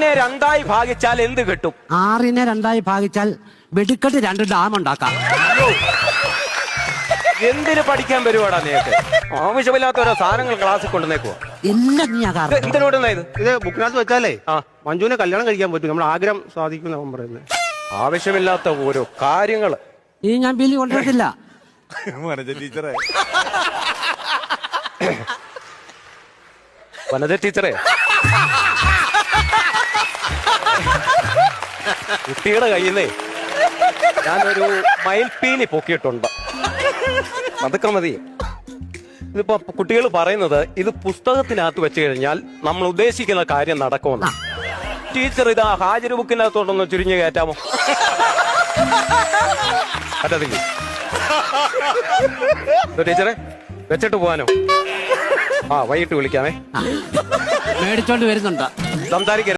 6നെ 2 ഭാഗിച്ചാൽ എന്ത് കിട്ടും? 6നെ 2 ഭാഗിച്ചാൽ വെടിക്കെട്ട് 2 ഡാം ഉണ്ടാക്കാം. എന്തിനു പഠിക്കാൻ വരുവാടാ നീക്ക്? ആവശ്യമില്ലാത്ത ഓരോ സാധനങ്ങൾ ക്ലാസ്സിൽ കൊണ്ടുവന്നേക്കുവാ. എല്ലാം നീ എന്തിനോടുന്ന ഇത് ബുക്കിനകത്ത് വെച്ചാലേ മഞ്ജുവിനെ കല്യാണം കഴിക്കാൻ പറ്റും. നമ്മുടെ ആഗ്രഹം സാധിക്കും അവൻ പറയുന്നത്. ആവശ്യമില്ലാത്ത ഓരോ കാര്യങ്ങള് ഈ ഞാൻ ബില്ല് കൊണ്ടുവരത്തില്ല. ടീച്ചറെ വനജ ടീച്ചറെ, കുട്ടിയുടെ കയ്യിൽ നിന്നേ ഞാനൊരു മയിൽപ്പീലി പൊക്കിയിട്ടുണ്ട്. അതൊക്കെ മതി. ഇതിപ്പോ കുട്ടികൾ പറയുന്നത് ഇത് പുസ്തകത്തിനകത്ത് വെച്ച് കഴിഞ്ഞാൽ നമ്മൾ ഉദ്ദേശിക്കുന്ന കാര്യം നടക്കുമെന്ന്. ടീച്ചർ ഇതാ ഹാജർ ബുക്കിനകത്തോട്ടൊന്ന് ചുരുങ്ങി കയറ്റാമോ? പറ്റത്തില്ല ടീച്ചറെ, വെച്ചിട്ട് പോവാനോ? വൈകിട്ട് വിളിക്കാമേ. മേടിച്ചോണ്ട് വരുന്നുണ്ട്. സംസാരിക്കരുത്.